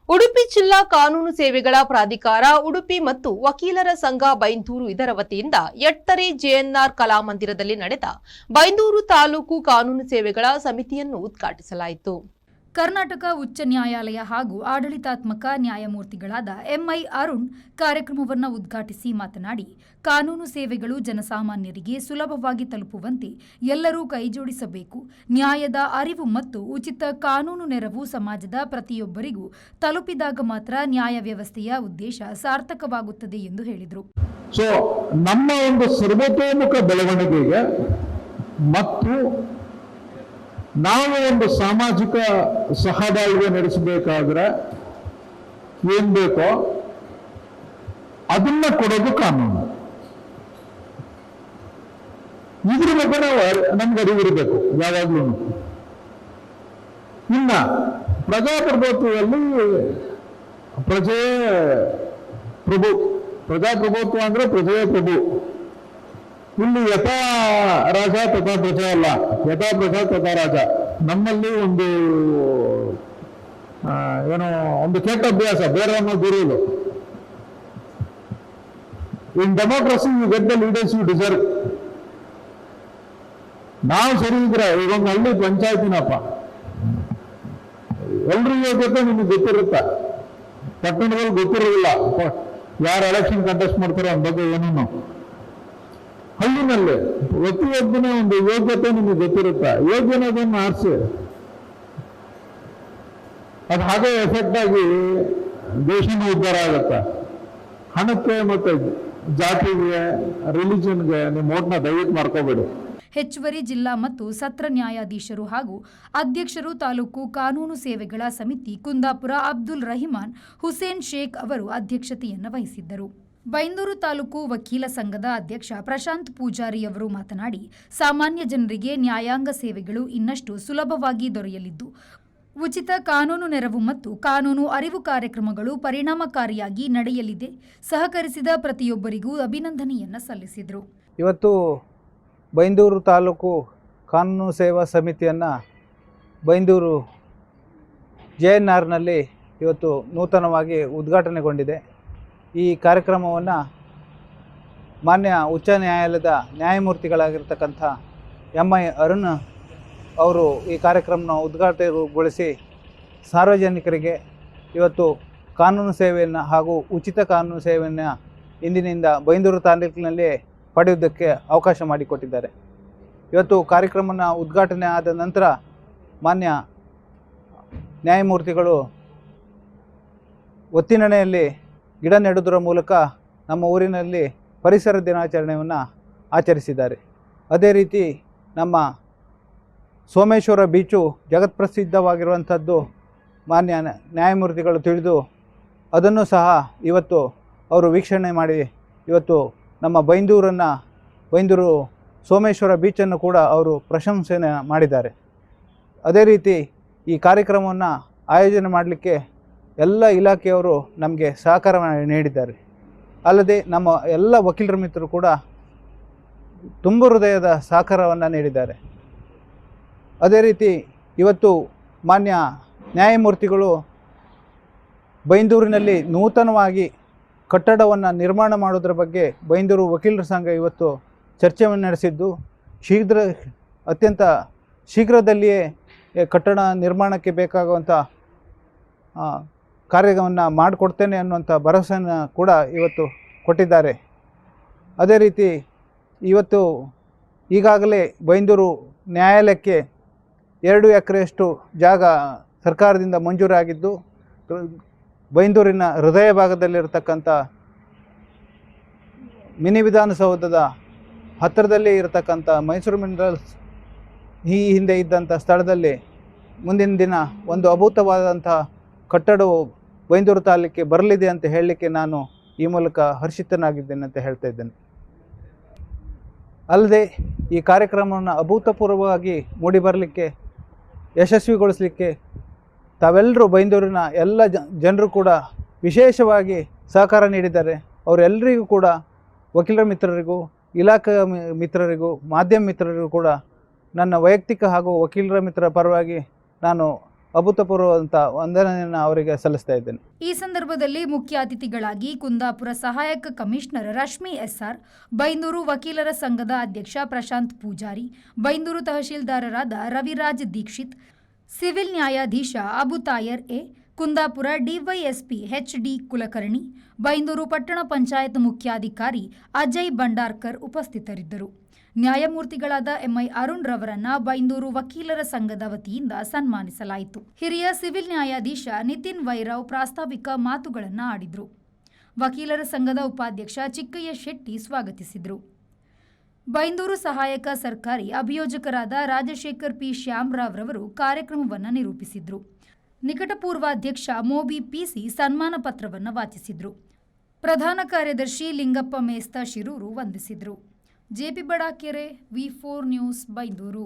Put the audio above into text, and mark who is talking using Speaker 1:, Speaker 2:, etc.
Speaker 1: ಉಡುಪಿ ಜಿಲ್ಲಾ ಕಾನೂನು ಸೇವೆಗಳ ಪ್ರಾಧಿಕಾರ ಉಡುಪಿ ಮತ್ತು ವಕೀಲರ ಸಂಘ ಬೈಂದೂರು ಇದರ ವತಿಯಿಂದ ಎಟ್ಟರೆ ಜೆಎನ್ಆರ್ ಕಲಾಮಂದಿರದಲ್ಲಿ ನಡೆದ ಬೈಂದೂರು ತಾಲೂಕು ಕಾನೂನು ಸೇವೆಗಳ ಸಮಿತಿಯನ್ನು ಉದ್ಘಾಟಿಸಲಾಯಿತು.
Speaker 2: ಕರ್ನಾಟಕ ಉಚ್ಚ ನ್ಯಾಯಾಲಯ ಹಾಗೂ ಆಡಳಿತಾತ್ಮಕ ನ್ಯಾಯಮೂರ್ತಿಗಳಾದ ಎಂಐ ಅರುಣ್ ಕಾರ್ಯಕ್ರಮವನ್ನು ಉದ್ಘಾಟಿಸಿ ಮಾತನಾಡಿ, ಕಾನೂನು ಸೇವೆಗಳು ಜನಸಾಮಾನ್ಯರಿಗೆ ಸುಲಭವಾಗಿ ತಲುಪುವಂತೆ ಎಲ್ಲರೂ ಕೈಜೋಡಿಸಬೇಕು. ನ್ಯಾಯದ ಅರಿವು ಮತ್ತು ಉಚಿತ ಕಾನೂನು ನೆರವು ಸಮಾಜದ ಪ್ರತಿಯೊಬ್ಬರಿಗೂ ತಲುಪಿದಾಗ ಮಾತ್ರ ನ್ಯಾಯ ವ್ಯವಸ್ಥೆಯ ಉದ್ದೇಶ ಸಾರ್ಥಕವಾಗುತ್ತದೆ ಎಂದು ಹೇಳಿದರು.
Speaker 3: ನಮ್ಮ ಒಂದು ಸರ್ವತೋಮುಖ ಬೆಳವಣಿಗೆಗೆ ಮತ್ತು ನಾವು ಒಂದು ಸಾಮಾಜಿಕ ಸಹಬಾಳ್ವೆ ನಡೆಸಬೇಕಾದ್ರೆ ಏನ್ ಬೇಕೋ ಅದನ್ನ ಕೊಡೋದು ಕಾನೂನು. ಇದ್ರ ಬಗ್ಗೆ ನಮ್ಗೆ ಅರಿವಿರಬೇಕು ಯಾವಾಗ್ಲೂ. ಇನ್ನ ಪ್ರಜಾಪ್ರಭುತ್ವದಲ್ಲಿ ಪ್ರಜಾಪ್ರಭುತ್ವ ಅಂದ್ರೆ ಪ್ರಜೆಯ ಪ್ರಭು. ಇಲ್ಲಿ ಯಥಾ ರಾಜ ತಥಾ ಪ್ರಜಾ ಅಲ್ಲ, ಯಥಾ ಪ್ರಜಾ ತಥಾ ರಾಜ. ನಮ್ಮಲ್ಲಿ ಒಂದು ಕೆಟ್ಟ ಅಭ್ಯಾಸ, ಬೇರೆಯನ್ನ ದೂರುವುದು. In democracy you get the leaders you deserve. ನಾವು ಸರಿ ಇದ್ರೆ ಈಗ ಒಂದು ಹಳ್ಳಿ ಪಂಚಾಯತಿನಪ್ಪ, ಎಲ್ರಿಗೂ ಯೋಗ್ಯತೆ ನಿಮ್ಗೆ ಗೊತ್ತಿರುತ್ತ, ಪಟ್ಟಣದಲ್ಲಿ ಗೊತ್ತಿರೋದಿಲ್ಲ ಯಾರು ಎಲೆಕ್ಷನ್ ಕಂಟೆಸ್ಟ್ ಮಾಡ್ತಾರೋ ಅದ್ರ ಬಗ್ಗೆ ಏನೂ. ಹಳ್ಳಿನಲ್ಲಿ ಪ್ರತಿಯೊಬ್ಬನ ಒಂದು ಯೋಗ್ಯತೆ ನಿಮಗೆ ಗೊತ್ತಿರುತ್ತೆ, ಯೋಗ್ಯನದನ್ನು ಆರಿಸಿ ಅದು ಹಾಗೆ ಎಫೆಕ್ಟ್ ಆಗಿ ದೇಶನ ಉದ್ಧಾರ ಆಗುತ್ತೆ. ಹಣಕ್ಕೆ ಮತ್ತೆ ಜಾತಿಗೆ ರಿಲಿಜನ್ಗೆ ನಿಮ್ಮ ಓಟ್ನ ದಯವಿಟ್ಟು ಮಾಡ್ಕೋಬೇಡಿ.
Speaker 2: ಹೆಚ್ಚುವರಿ ಜಿಲ್ಲಾ ಮತ್ತು ಸತ್ರ ನ್ಯಾಯಾಧೀಶರು ಹಾಗೂ ಅಧ್ಯಕ್ಷರು ತಾಲೂಕು ಕಾನೂನು ಸೇವೆಗಳ ಸಮಿತಿ ಕುಂದಾಪುರ ಅಬ್ದುಲ್ ರಹಿಮಾನ್ ಹುಸೇನ್ ಶೇಖ್ ಅವರು ಅಧ್ಯಕ್ಷತೆಯನ್ನು ವಹಿಸಿದ್ದರು. ಬೈಂದೂರು ತಾಲೂಕು ವಕೀಲ ಸಂಘದ ಅಧ್ಯಕ್ಷ ಪ್ರಶಾಂತ್ ಪೂಜಾರಿ ಅವರು ಮಾತನಾಡಿ, ಸಾಮಾನ್ಯ ಜನರಿಗೆ ನ್ಯಾಯಾಂಗ ಸೇವೆಗಳು ಇನ್ನಷ್ಟು ಸುಲಭವಾಗಿ ದೊರೆಯಲಿದ್ದು, ಉಚಿತ ಕಾನೂನು ನೆರವು ಮತ್ತು ಕಾನೂನು ಅರಿವು ಕಾರ್ಯಕ್ರಮಗಳು ಪರಿಣಾಮಕಾರಿಯಾಗಿ ನಡೆಯಲಿದೆ. ಸಹಕರಿಸಿದ ಪ್ರತಿಯೊಬ್ಬರಿಗೂ ಅಭಿನಂದನೆಯನ್ನು ಸಲ್ಲಿಸಿದರು.
Speaker 4: ಇವತ್ತು ಬೈಂದೂರು ತಾಲೂಕು ಕಾನೂನು ಸೇವಾ ಸಮಿತಿಯನ್ನು ಬೈಂದೂರು ಜೆಎನ್ಆರ್ನಲ್ಲಿ ಇವತ್ತು ನೂತನವಾಗಿ ಉದ್ಘಾಟನೆಗೊಂಡಿದೆ. ಈ ಕಾರ್ಯಕ್ರಮವನ್ನು ಮಾನ್ಯ ಉಚ್ಚ ನ್ಯಾಯಾಲಯದ ನ್ಯಾಯಮೂರ್ತಿಗಳಾಗಿರ್ತಕ್ಕಂಥ ಎಂಐ ಅರುಣ್ ಅವರು ಈ ಕಾರ್ಯಕ್ರಮನ ಉದ್ಘಾಟನೆಗೊಳಿಸಿ ಸಾರ್ವಜನಿಕರಿಗೆ ಇವತ್ತು ಕಾನೂನು ಸೇವೆಯನ್ನು ಹಾಗೂ ಉಚಿತ ಕಾನೂನು ಸೇವೆಯನ್ನು ಇಂದಿನಿಂದ ಬೈಂದೂರು ತಾಲೂಕಿನಲ್ಲಿ ಪಡೆಯುವುದಕ್ಕೆ ಅವಕಾಶ ಮಾಡಿಕೊಟ್ಟಿದ್ದಾರೆ. ಇವತ್ತು ಕಾರ್ಯಕ್ರಮನ ಉದ್ಘಾಟನೆ ಆದ ನಂತರ ಮಾನ್ಯ ನ್ಯಾಯಮೂರ್ತಿಗಳು ಒತ್ತಿನಣೆಯಲ್ಲಿ ಗಿಡ ನೆಡುವುದರ ಮೂಲಕ ನಮ್ಮ ಊರಿನಲ್ಲಿ ಪರಿಸರ ದಿನಾಚರಣೆಯನ್ನು ಆಚರಿಸಿದ್ದಾರೆ. ಅದೇ ರೀತಿ ನಮ್ಮ ಸೋಮೇಶ್ವರ ಬೀಚು ಜಗತ್ಪ್ರಸಿದ್ಧವಾಗಿರುವಂಥದ್ದು ಮಾನ್ಯ ನ್ಯಾಯಮೂರ್ತಿಗಳು ತಿಳಿದು ಅದನ್ನು ಸಹ ಇವತ್ತು ಅವರು ವೀಕ್ಷಣೆ ಮಾಡಿ ಇವತ್ತು ನಮ್ಮ ಬೈಂದೂರು ಸೋಮೇಶ್ವರ ಬೀಚನ್ನು ಕೂಡ ಅವರು ಪ್ರಶಂಸನೆ ಮಾಡಿದ್ದಾರೆ. ಅದೇ ರೀತಿ ಈ ಕಾರ್ಯಕ್ರಮವನ್ನು ಆಯೋಜನೆ ಮಾಡಲಿಕ್ಕೆ ಎಲ್ಲ ಇಲಾಖೆಯವರು ನಮಗೆ ಸಹಕಾರ ನೀಡಿದ್ದಾರೆ. ಅಲ್ಲದೆ ನಮ್ಮ ಎಲ್ಲ ವಕೀಲರ ಮಿತ್ರರು ಕೂಡ ತುಂಬ ಹೃದಯದ ಸಹಕಾರವನ್ನು ನೀಡಿದ್ದಾರೆ. ಅದೇ ರೀತಿ ಇವತ್ತು ಮಾನ್ಯ ನ್ಯಾಯಮೂರ್ತಿಗಳು ಬೈಂದೂರಿನಲ್ಲಿ ನೂತನವಾಗಿ ಕಟ್ಟಡವನ್ನು ನಿರ್ಮಾಣ ಮಾಡೋದ್ರ ಬಗ್ಗೆ ಬೈಂದೂರು ವಕೀಲರ ಸಂಘ ಇವತ್ತು ಚರ್ಚೆಯನ್ನು ನಡೆಸಿದ್ದು, ಅತ್ಯಂತ ಶೀಘ್ರದಲ್ಲಿಯೇ ಕಟ್ಟಡ ನಿರ್ಮಾಣಕ್ಕೆ ಬೇಕಾಗುವಂಥ ಕಾರ್ಯವನ್ನು ಮಾಡಿಕೊಡ್ತೇನೆ ಅನ್ನುವಂಥ ಭರವಸೆಯನ್ನು ಕೂಡ ಇವತ್ತು ಕೊಟ್ಟಿದ್ದಾರೆ. ಅದೇ ರೀತಿ ಇವತ್ತು ಈಗಾಗಲೇ ಬೈಂದೂರು ನ್ಯಾಯಾಲಯಕ್ಕೆ 2 ಎಕರೆಯಷ್ಟು ಜಾಗ ಸರ್ಕಾರದಿಂದ ಮಂಜೂರಾಗಿದ್ದು, ಬೈಂದೂರಿನ ಹೃದಯ ಭಾಗದಲ್ಲಿರತಕ್ಕಂಥ ಮಿನಿ ವಿಧಾನಸೌಧದ ಹತ್ತಿರದಲ್ಲಿ ಇರತಕ್ಕಂಥ ಮೈಸೂರು ಮಿನರಲ್ಸ್ ಈ ಹಿಂದೆ ಇದ್ದಂಥ ಸ್ಥಳದಲ್ಲಿ ಮುಂದಿನ ದಿನ ಒಂದು ಅಭೂತವಾದಂಥ ಕಟ್ಟಡವು ಬೈಂದೂರು ತಾಲೂಕಿಗೆ ಬರಲಿದೆ ಅಂತ ಹೇಳಲಿಕ್ಕೆ ನಾನು ಈ ಮೂಲಕ ಹರ್ಷಿತನಾಗಿದ್ದೇನೆ ಅಂತ ಹೇಳ್ತಾ ಇದ್ದೇನೆ. ಅಲ್ಲದೆ ಈ ಕಾರ್ಯಕ್ರಮವನ್ನು ಅಭೂತಪೂರ್ವವಾಗಿ ಮೂಡಿಬರಲಿಕ್ಕೆ ಯಶಸ್ವಿಗೊಳಿಸಲಿಕ್ಕೆ ತಾವೆಲ್ಲರೂ ಬೈಂದೂರಿನ ಎಲ್ಲ ಜನರು ಕೂಡ ವಿಶೇಷವಾಗಿ ಸಹಕಾರ ನೀಡಿದ್ದಾರೆ. ಅವರೆಲ್ಲರಿಗೂ ಕೂಡ ವಕೀಲರ ಮಿತ್ರರಿಗೂ, ಇಲಾಖಾ ಮಿತ್ರರಿಗೂ, ಮಾಧ್ಯಮ ಮಿತ್ರರಿಗೂ ಕೂಡ ನನ್ನ ವೈಯಕ್ತಿಕ ಹಾಗೂ ವಕೀಲರ ಮಿತ್ರರ ಪರವಾಗಿ ನಾನು ಅಭೂತಪೂರ್ವವಾದಂಥ ವಂದನೆಯನ್ನು ಅವರಿಗೆ ಸಲ್ಲಿಸ್ತಾ ಇದ್ದೇನೆ.
Speaker 2: ಈ ಸಂದರ್ಭದಲ್ಲಿ ಮುಖ್ಯ ಅತಿಥಿಗಳಾಗಿ ಕುಂದಾಪುರ ಸಹಾಯಕ ಕಮಿಷನರ್ ರಶ್ಮಿ ಎಸ್ಆರ್, ಬೈಂದೂರು ವಕೀಲರ ಸಂಘದ ಅಧ್ಯಕ್ಷ ಪ್ರಶಾಂತ್ ಪೂಜಾರಿ, ಬೈಂದೂರು ತಹಶೀಲ್ದಾರರಾದ ರವಿರಾಜ್ ದೀಕ್ಷಿತ್, ಸಿವಿಲ್ ನ್ಯಾಯಾಧೀಶ Abu Tayar A, Kundapura DYSP H D. Kulkarni, Byndoor ಪಟ್ಟಣ ಪಂಚಾಯತ್ ಮುಖ್ಯಾಧಿಕಾರಿ ಅಜಯ್ ಭಂಡಾರ್ಕರ್ ಉಪಸ್ಥಿತರಿದ್ದರು. ನ್ಯಾಯಮೂರ್ತಿಗಳಾದ ಎಂಐ ಅರುಣ್ ರವರನ್ನ ಬೈಂದೂರು ವಕೀಲರ ಸಂಘದ ವತಿಯಿಂದ ಸನ್ಮಾನಿಸಲಾಯಿತು. ಹಿರಿಯ ಸಿವಿಲ್ ನ್ಯಾಯಾಧೀಶ ನಿತಿನ್ ವೈರವ್ ಪ್ರಾಸ್ತಾವಿಕ ಮಾತುಗಳನ್ನು ಆಡಿದರು. ವಕೀಲರ ಸಂಘದ ಉಪಾಧ್ಯಕ್ಷ ಚಿಕ್ಕಯ್ಯ ಶೆಟ್ಟಿ ಸ್ವಾಗತಿಸಿದರು. ಬೈಂದೂರು ಸಹಾಯಕ ಸರ್ಕಾರಿ ಅಭಿಯೋಜಕರಾದ ರಾಜಶೇಖರ್ ಪಿ ಶ್ಯಾಮರಾವ್ ರವರು ಕಾರ್ಯಕ್ರಮವನ್ನು ನಿರೂಪಿಸಿದರು. ನಿಕಟಪೂರ್ವಾಧ್ಯಕ್ಷ ಮೋಬಿ ಪಿಸಿ ಸನ್ಮಾನ ಪತ್ರವನ್ನು ವಾಚಿಸಿದರು. ಪ್ರಧಾನ ಕಾರ್ಯದರ್ಶಿ ಲಿಂಗಪ್ಪ ಮೇಸ್ತ ಶಿರೂರು ವಂದಿಸಿದರು. ಜೆಪಿ ಬಡಾಕೆರೆ, ವಿ4 ನ್ಯೂಸ್, ಬೈಂದೂರು.